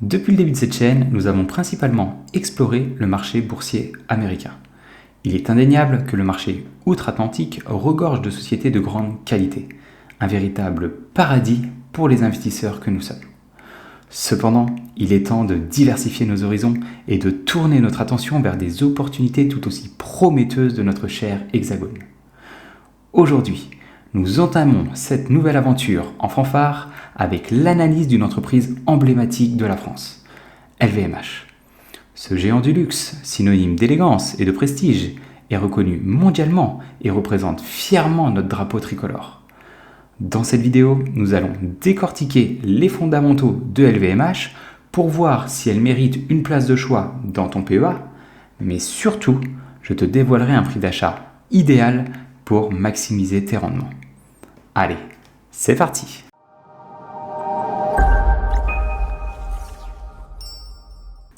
Depuis le début de cette chaîne, nous avons principalement exploré le marché boursier américain. Il est indéniable que le marché outre-Atlantique regorge de sociétés de grande qualité, un véritable paradis pour les investisseurs que nous sommes. Cependant, il est temps de diversifier nos horizons et de tourner notre attention vers des opportunités tout aussi prometteuses de notre cher Hexagone. Aujourd'hui, nous entamons cette nouvelle aventure en fanfare avec l'analyse d'une entreprise emblématique de la France, LVMH. Ce géant du luxe, synonyme d'élégance et de prestige, est reconnu mondialement et représente fièrement notre drapeau tricolore. Dans cette vidéo, nous allons décortiquer les fondamentaux de LVMH pour voir si elle mérite une place de choix dans ton PEA, mais surtout, je te dévoilerai un prix d'achat idéal pour maximiser tes rendements. Allez, c'est parti!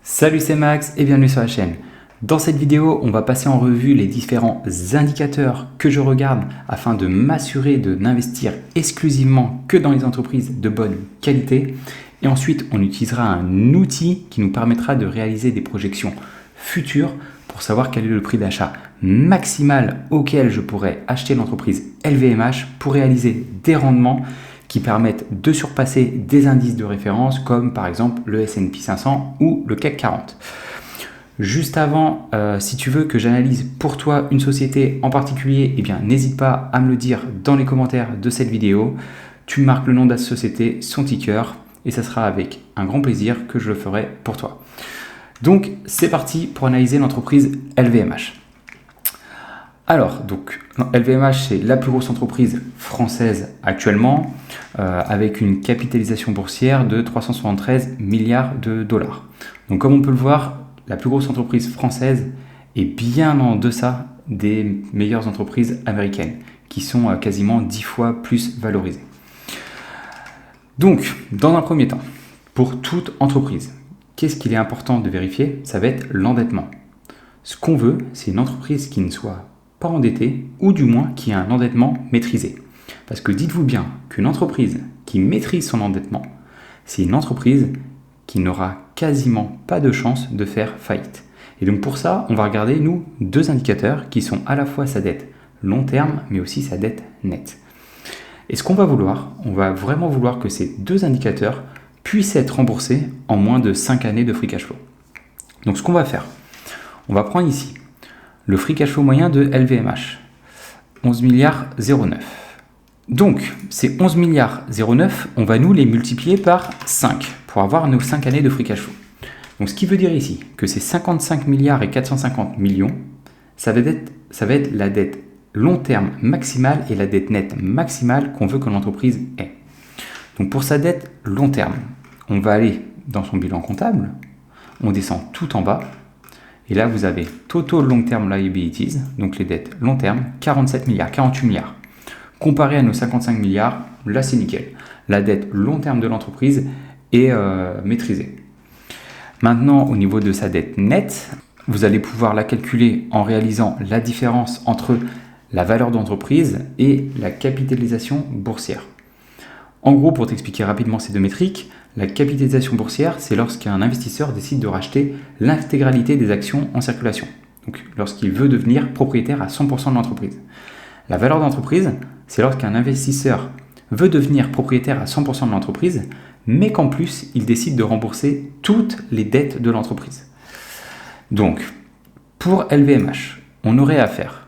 Salut, c'est Max et bienvenue sur la chaîne. Dans cette vidéo, on va passer en revue les différents indicateurs que je regarde afin de m'assurer de n'investir exclusivement que dans les entreprises de bonne qualité. Et ensuite, on utilisera un outil qui nous permettra de réaliser des projections futures pour savoir quel est le prix d'achat maximal auquel je pourrais acheter l'entreprise LVMH pour réaliser des rendements qui permettent de surpasser des indices de référence comme par exemple le S&P 500 ou le CAC 40. Juste avant, si tu veux que j'analyse pour toi une société en particulier, eh bien n'hésite pas à me le dire dans les commentaires de cette vidéo. Tu marques le nom de la société, son ticker, et ça sera avec un grand plaisir que je le ferai pour toi. Donc c'est parti pour analyser l'entreprise LVMH. Alors, donc, LVMH, c'est la plus grosse entreprise française actuellement, avec une capitalisation boursière de 373 milliards de dollars. Donc, comme on peut le voir, la plus grosse entreprise française est bien en deçà des meilleures entreprises américaines, qui sont quasiment 10 fois plus valorisées. Donc, dans un premier temps, pour toute entreprise, qu'est-ce qu'il est important de vérifier? Ça va être l'endettement. Ce qu'on veut, c'est une entreprise qui ne soit pas endettée, ou du moins qui a un endettement maîtrisé. Parce que dites-vous bien qu'une entreprise qui maîtrise son endettement, c'est une entreprise qui n'aura quasiment pas de chance de faire faillite. Et donc pour ça, on va regarder, nous, deux indicateurs qui sont à la fois sa dette long terme, mais aussi sa dette nette. Et ce qu'on va vouloir, on va vraiment vouloir que ces deux indicateurs puissent être remboursés en moins de 5 années de free cash flow. Donc ce qu'on va faire, on va prendre ici le free cash flow moyen de LVMH, 11 milliards 09. Donc, ces 11 milliards 09, on va nous les multiplier par 5 pour avoir nos 5 années de free cash flow. Donc, ce qui veut dire ici que ces 55 milliards et 450 millions, ça va être la dette long terme maximale et la dette nette maximale qu'on veut que l'entreprise ait. Donc, pour sa dette long terme, on va aller dans son bilan comptable, on descend tout en bas, et là, vous avez Total Long Term Liabilities, donc les dettes long terme, 47 milliards, 48 milliards. Comparé à nos 55 milliards, là c'est nickel. La dette long terme de l'entreprise est maîtrisée. Maintenant, au niveau de sa dette nette, vous allez pouvoir la calculer en réalisant la différence entre la valeur d'entreprise et la capitalisation boursière. En gros, pour t'expliquer rapidement ces deux métriques, la capitalisation boursière, c'est lorsqu'un investisseur décide de racheter l'intégralité des actions en circulation. Donc, lorsqu'il veut devenir propriétaire à 100% de l'entreprise. La valeur d'entreprise, c'est lorsqu'un investisseur veut devenir propriétaire à 100% de l'entreprise, mais qu'en plus, il décide de rembourser toutes les dettes de l'entreprise. Donc, pour LVMH, on aurait à faire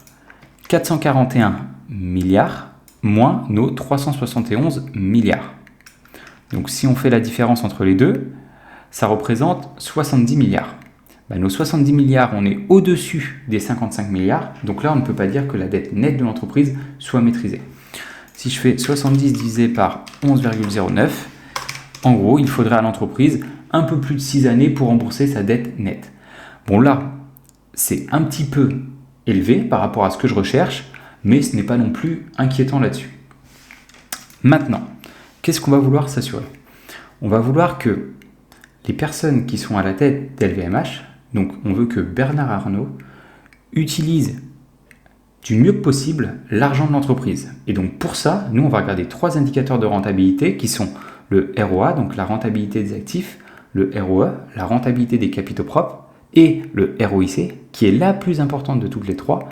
441 milliards moins nos 371 milliards. Donc si on fait la différence entre les deux, ça représente 70 milliards. Nos 70 milliards, on est au-dessus des 55 milliards. Donc là, on ne peut pas dire que la dette nette de l'entreprise soit maîtrisée. Si je fais 70 divisé par 11,09, en gros, il faudrait à l'entreprise un peu plus de 6 années pour rembourser sa dette nette. Bon là, c'est un petit peu élevé par rapport à ce que je recherche, mais ce n'est pas non plus inquiétant là-dessus. Maintenant, qu'est-ce qu'on va vouloir s'assurer? On va vouloir que les personnes qui sont à la tête d'LVMH, donc on veut que Bernard Arnault utilise du mieux que possible l'argent de l'entreprise. Et donc pour ça, nous on va regarder 3 indicateurs de rentabilité qui sont le ROA, donc la rentabilité des actifs, le ROE, la rentabilité des capitaux propres, et le ROIC, qui est la plus importante de toutes les trois,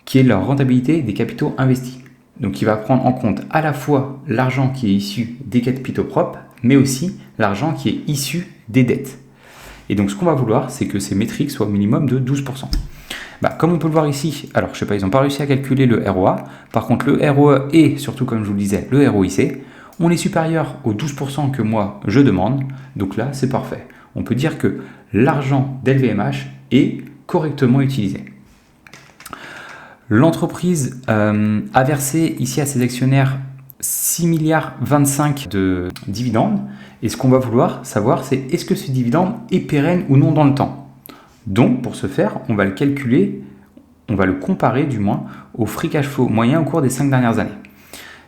qui est la rentabilité des capitaux investis. Donc il va prendre en compte à la fois l'argent qui est issu des capitaux propres, mais aussi l'argent qui est issu des dettes. Et donc ce qu'on va vouloir, c'est que ces métriques soient au minimum de 12%. Comme on peut le voir ici, alors je sais pas, ils n'ont pas réussi à calculer le ROA, par contre le ROE et surtout comme je vous le disais, le ROIC, on est supérieur aux 12% que moi je demande, donc là c'est parfait. On peut dire que l'argent d'LVMH est correctement utilisé. L'entreprise a versé ici à ses actionnaires 6 milliards 25 de dividendes. Et ce qu'on va vouloir savoir, c'est est-ce que ce dividende est pérenne ou non dans le temps. Donc, pour ce faire, on va le calculer, on va le comparer du moins au free cash flow moyen au cours des 5 dernières années.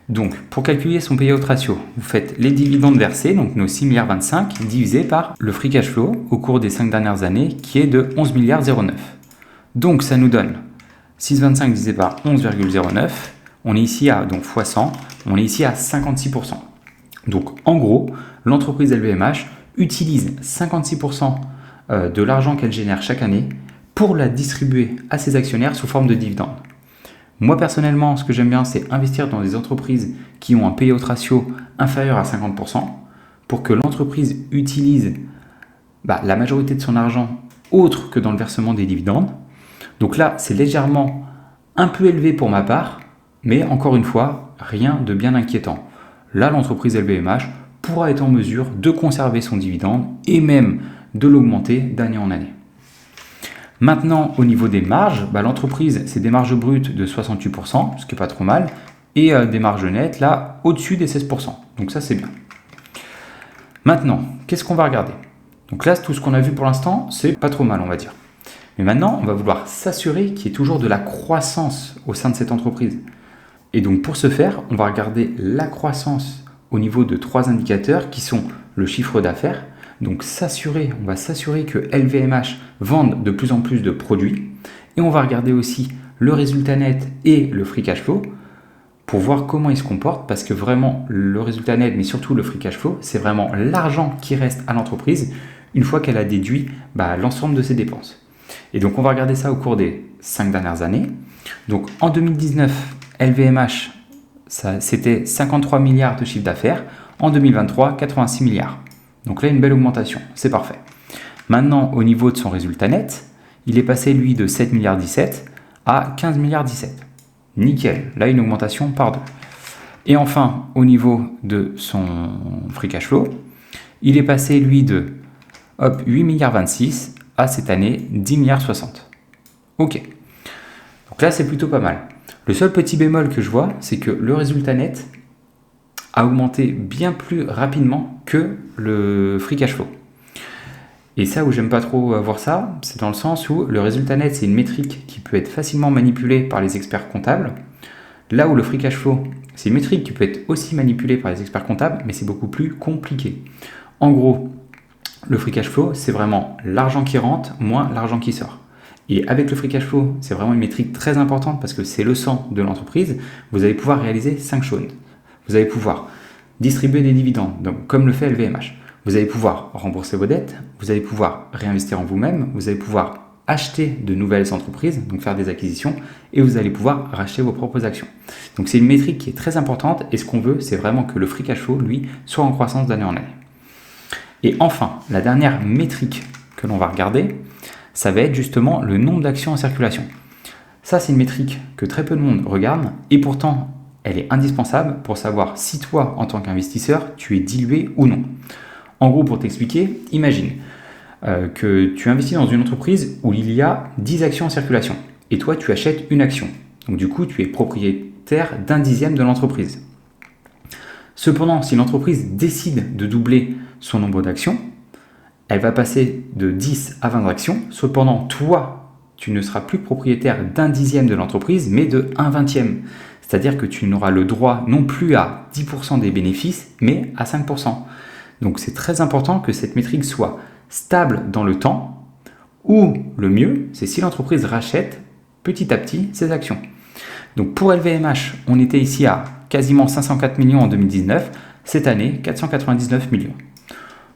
Donc, pour calculer son payout ratio, vous faites les dividendes versés, donc nos 6 milliards 25, divisé par le free cash flow au cours des 5 dernières années, qui est de 11 milliards 09. Donc, ça nous donne 6,25 divisé par 11,09, on est ici à, donc fois 100, on est ici à 56%. Donc en gros, l'entreprise LVMH utilise 56% de l'argent qu'elle génère chaque année pour la distribuer à ses actionnaires sous forme de dividendes. Moi personnellement, ce que j'aime bien, c'est investir dans des entreprises qui ont un payout ratio inférieur à 50% pour que l'entreprise utilise la majorité de son argent autre que dans le versement des dividendes. Donc là, c'est légèrement un peu élevé pour ma part, mais encore une fois, rien de bien inquiétant. Là, l'entreprise LVMH pourra être en mesure de conserver son dividende et même de l'augmenter d'année en année. Maintenant, au niveau des marges, l'entreprise, c'est des marges brutes de 68%, ce qui n'est pas trop mal, et des marges nettes, là, au-dessus des 16%. Donc ça, c'est bien. Maintenant, qu'est-ce qu'on va regarder? Donc là, tout ce qu'on a vu pour l'instant, c'est pas trop mal, on va dire. Mais maintenant, on va vouloir s'assurer qu'il y ait toujours de la croissance au sein de cette entreprise. Et donc pour ce faire, on va regarder la croissance au niveau de 3 indicateurs qui sont le chiffre d'affaires. Donc on va s'assurer que LVMH vende de plus en plus de produits. Et on va regarder aussi le résultat net et le free cash flow pour voir comment il se comporte, parce que vraiment le résultat net, mais surtout le free cash flow, c'est vraiment l'argent qui reste à l'entreprise une fois qu'elle a déduit l'ensemble de ses dépenses. Et donc on va regarder ça au cours des 5 dernières années. Donc en 2019, LVMH, c'était 53 milliards de chiffre d'affaires. En 2023, 86 milliards. Donc là, une belle augmentation, c'est parfait. Maintenant, au niveau de son résultat net, il est passé, lui, de 7 milliards 17 à 15 milliards 17. Nickel, là, une augmentation par 2. Et enfin, au niveau de son free cash flow, il est passé, lui, de 8 milliards 26 à cette année 10 milliards 60. Ok. Donc là, c'est plutôt pas mal. Le seul petit bémol que je vois, c'est que le résultat net a augmenté bien plus rapidement que le free cash flow. Et ça où j'aime pas trop voir ça, c'est dans le sens où le résultat net, c'est une métrique qui peut être facilement manipulée par les experts comptables. Là où le free cash flow, c'est une métrique qui peut être aussi manipulée par les experts comptables, mais c'est beaucoup plus compliqué. En gros, le free cash flow, c'est vraiment l'argent qui rentre moins l'argent qui sort. Et avec le free cash flow, c'est vraiment une métrique très importante parce que c'est le sang de l'entreprise. Vous allez pouvoir réaliser 5 choses. Vous allez pouvoir distribuer des dividendes, donc comme le fait LVMH. Vous allez pouvoir rembourser vos dettes, vous allez pouvoir réinvestir en vous-même, vous allez pouvoir acheter de nouvelles entreprises, donc faire des acquisitions, et vous allez pouvoir racheter vos propres actions. Donc c'est une métrique qui est très importante et ce qu'on veut, c'est vraiment que le free cash flow, lui, soit en croissance d'année en année. Et enfin, la dernière métrique que l'on va regarder, ça va être justement le nombre d'actions en circulation. Ça, c'est une métrique que très peu de monde regarde et pourtant, elle est indispensable pour savoir si toi, en tant qu'investisseur, tu es dilué ou non. En gros, pour t'expliquer, imagine que tu investis dans une entreprise où il y a 10 actions en circulation et toi, tu achètes une action. Donc du coup, tu es propriétaire d'un dixième de l'entreprise. Cependant, si l'entreprise décide de doubler son nombre d'actions, elle va passer de 10 à 20 actions. Cependant, toi, tu ne seras plus propriétaire d'un dixième de l'entreprise, mais de 1/20. C'est-à-dire que tu n'auras le droit non plus à 10% des bénéfices, mais à 5%. Donc c'est très important que cette métrique soit stable dans le temps, ou le mieux, c'est si l'entreprise rachète petit à petit ses actions. Donc pour LVMH, on était ici à quasiment 504 millions en 2019, cette année 499 millions.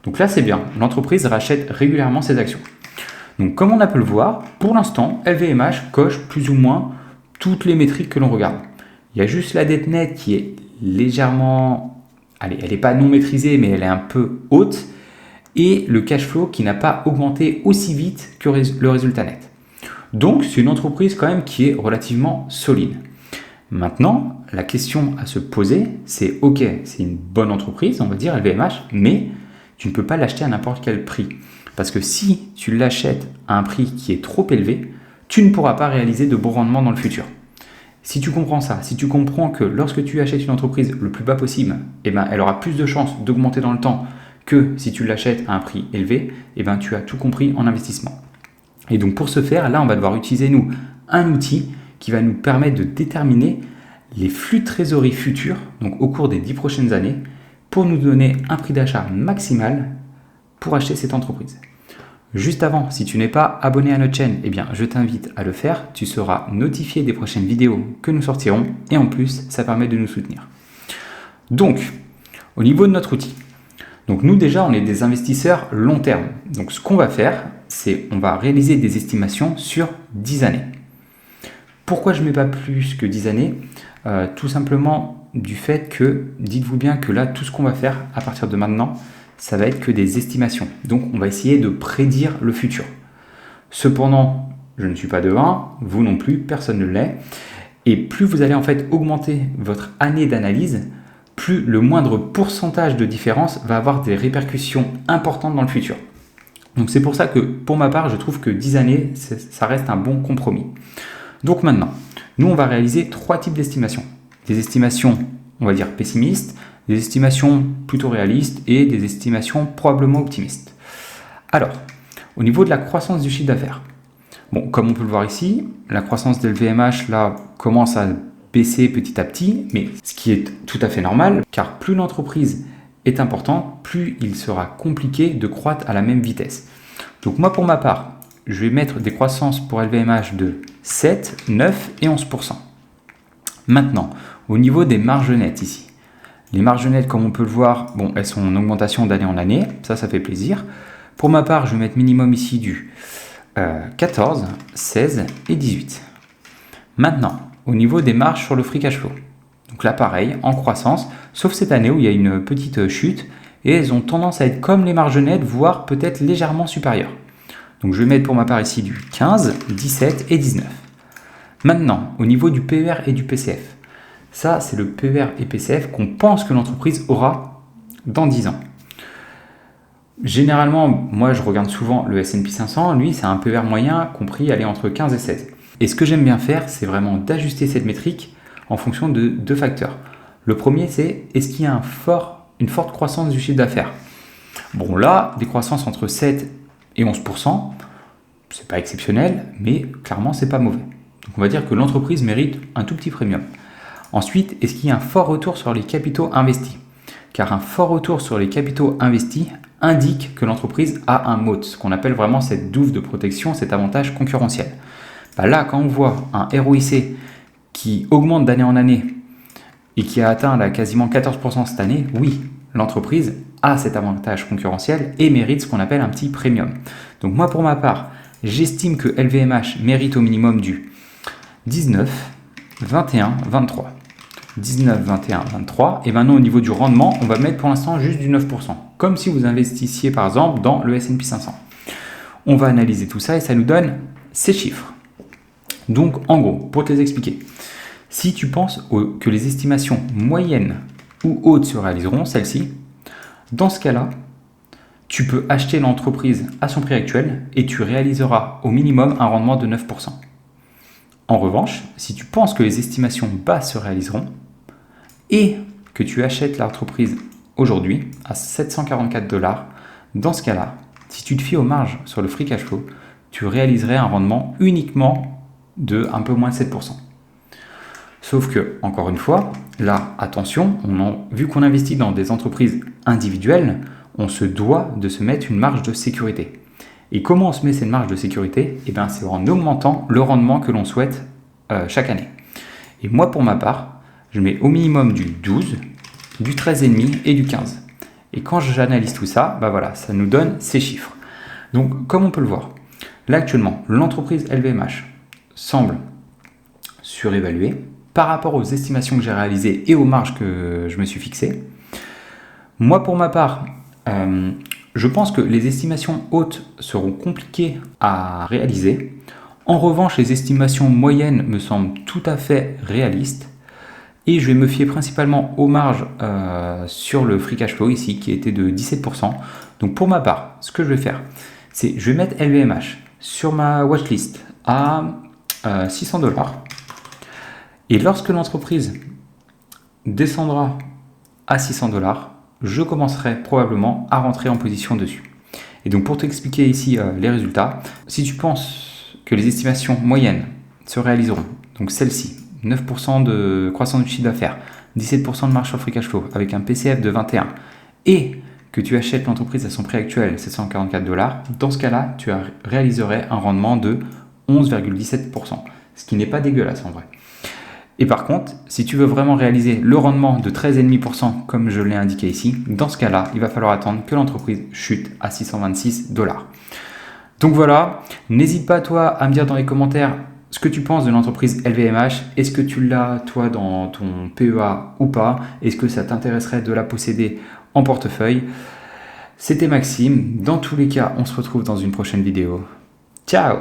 Donc là, c'est bien. L'entreprise rachète régulièrement ses actions. Donc comme on peut le voir, pour l'instant, LVMH coche plus ou moins toutes les métriques que l'on regarde. Il y a juste la dette nette qui est légèrement... Allez, elle n'est pas non maîtrisée, mais elle est un peu haute. Et le cash flow qui n'a pas augmenté aussi vite que le résultat net. Donc, c'est une entreprise quand même qui est relativement solide. Maintenant, la question à se poser, c'est ok, c'est une bonne entreprise, on va dire LVMH, mais tu ne peux pas l'acheter à n'importe quel prix. Parce que si tu l'achètes à un prix qui est trop élevé, tu ne pourras pas réaliser de bons rendements dans le futur. Si tu comprends ça, si tu comprends que lorsque tu achètes une entreprise le plus bas possible, elle aura plus de chances d'augmenter dans le temps que si tu l'achètes à un prix élevé, tu as tout compris en investissement. Et donc pour ce faire, là on va devoir utiliser un outil qui va nous permettre de déterminer les flux de trésorerie futurs, donc au cours des 10 prochaines années, pour nous donner un prix d'achat maximal pour acheter cette entreprise. Juste avant, si tu n'es pas abonné à notre chaîne, je t'invite à le faire. Tu seras notifié des prochaines vidéos que nous sortirons et en plus, ça permet de nous soutenir. Donc, au niveau de notre outil, donc nous déjà, on est des investisseurs long terme. Donc ce qu'on va faire, c'est on va réaliser des estimations sur 10 années. Pourquoi je ne mets pas plus que 10 années ? Tout simplement du fait que, dites-vous bien que là, tout ce qu'on va faire à partir de maintenant, ça va être que des estimations. Donc, on va essayer de prédire le futur. Cependant, je ne suis pas devin, vous non plus, personne ne l'est. Et plus vous allez en fait augmenter votre année d'analyse, plus le moindre pourcentage de différence va avoir des répercussions importantes dans le futur. Donc, c'est pour ça que, pour ma part, je trouve que 10 années, ça reste un bon compromis. Donc maintenant, nous, on va réaliser 3 types d'estimations. Des estimations, on va dire pessimistes, des estimations plutôt réalistes et des estimations probablement optimistes. Alors, au niveau de la croissance du chiffre d'affaires, comme on peut le voir ici, la croissance de LVMH là, commence à baisser petit à petit, mais ce qui est tout à fait normal, car plus l'entreprise est importante, plus il sera compliqué de croître à la même vitesse. Donc moi, pour ma part, je vais mettre des croissances pour LVMH de 7, 9 et 11%. Maintenant, au niveau des marges nettes ici, les marges nettes, comme on peut le voir, elles sont en augmentation d'année en année, ça fait plaisir. Pour ma part, je vais mettre minimum ici du 14, 16 et 18. Maintenant, au niveau des marges sur le free cash flow, donc là pareil, en croissance, sauf cette année où il y a une petite chute et elles ont tendance à être comme les marges nettes, voire peut-être légèrement supérieures. Donc je vais mettre pour ma part ici du 15, 17 et 19. Maintenant, au niveau du PER et du PCF, ça, c'est le PER et PCF qu'on pense que l'entreprise aura dans 10 ans. Généralement, moi, je regarde souvent le S&P 500. Lui, c'est un PER moyen compris entre 15 et 16. Et ce que j'aime bien faire, c'est vraiment d'ajuster cette métrique en fonction de 2 facteurs. Le premier, c'est est-ce qu'il y a une forte croissance du chiffre d'affaires ? Là, des croissances entre 7 et 11%, c'est pas exceptionnel, mais clairement, c'est pas mauvais. Donc, on va dire que l'entreprise mérite un tout petit premium. Ensuite, est-ce qu'il y a un fort retour sur les capitaux investis ? Car un fort retour sur les capitaux investis indique que l'entreprise a un moat, ce qu'on appelle vraiment cette douve de protection, cet avantage concurrentiel. Là, quand on voit un ROIC qui augmente d'année en année et qui a atteint quasiment 14% cette année, oui, l'entreprise a cet avantage concurrentiel et mérite ce qu'on appelle un petit premium. Donc moi, pour ma part, j'estime que LVMH mérite au minimum du 19, 21, 23. 19, 21, 23. Et maintenant, au niveau du rendement, on va mettre pour l'instant juste du 9%. Comme si vous investissiez par exemple dans le S&P 500. On va analyser tout ça et ça nous donne ces chiffres. Donc, en gros, pour te les expliquer, si tu penses que les estimations moyennes ou hautes se réaliseront, celles-ci, dans ce cas-là, tu peux acheter l'entreprise à son prix actuel et tu réaliseras au minimum un rendement de 9%. En revanche, si tu penses que les estimations basses se réaliseront et que tu achètes l'entreprise aujourd'hui à 744 $, dans ce cas-là, si tu te fies aux marges sur le free cash flow, tu réaliserais un rendement uniquement de un peu moins de 7%. Sauf que, encore une fois, là, attention, vu qu'on investit dans des entreprises individuelles, on se doit de se mettre une marge de sécurité. Et comment on se met cette marge de sécurité ? C'est en augmentant le rendement que l'on souhaite chaque année. Et moi, pour ma part, je mets au minimum du 12, du 13,5 et du 15. Et quand j'analyse tout ça, bah voilà, ça nous donne ces chiffres. Donc, comme on peut le voir, là actuellement, l'entreprise LVMH semble surévaluée par rapport aux estimations que j'ai réalisées et aux marges que je me suis fixées. Moi, pour ma part, je pense que les estimations hautes seront compliquées à réaliser. En revanche, les estimations moyennes me semblent tout à fait réalistes. Et je vais me fier principalement aux marges sur le free cash flow ici, qui était de 17%. Donc pour ma part, ce que je vais faire, c'est je vais mettre LVMH sur ma watchlist à 600$. Et lorsque l'entreprise descendra à 600$, je commencerai probablement à rentrer en position dessus. Et donc pour t'expliquer ici les résultats, si tu penses que les estimations moyennes se réaliseront, donc celle-ci, 9% de croissance du chiffre d'affaires, 17% de marge sur le free cash flow avec un PCF de 21 et que tu achètes l'entreprise à son prix actuel, 744$, dans ce cas-là, tu réaliserais un rendement de 11,17%, ce qui n'est pas dégueulasse en vrai. Et par contre, si tu veux vraiment réaliser le rendement de 13,5% comme je l'ai indiqué ici, dans ce cas-là, il va falloir attendre que l'entreprise chute à 626$. Donc voilà, n'hésite pas toi à me dire dans les commentaires ce que tu penses de l'entreprise LVMH. Est-ce que tu l'as toi dans ton PEA ou pas? Est-ce que ça t'intéresserait de la posséder en portefeuille? C'était Maxime. Dans tous les cas, on se retrouve dans une prochaine vidéo. Ciao!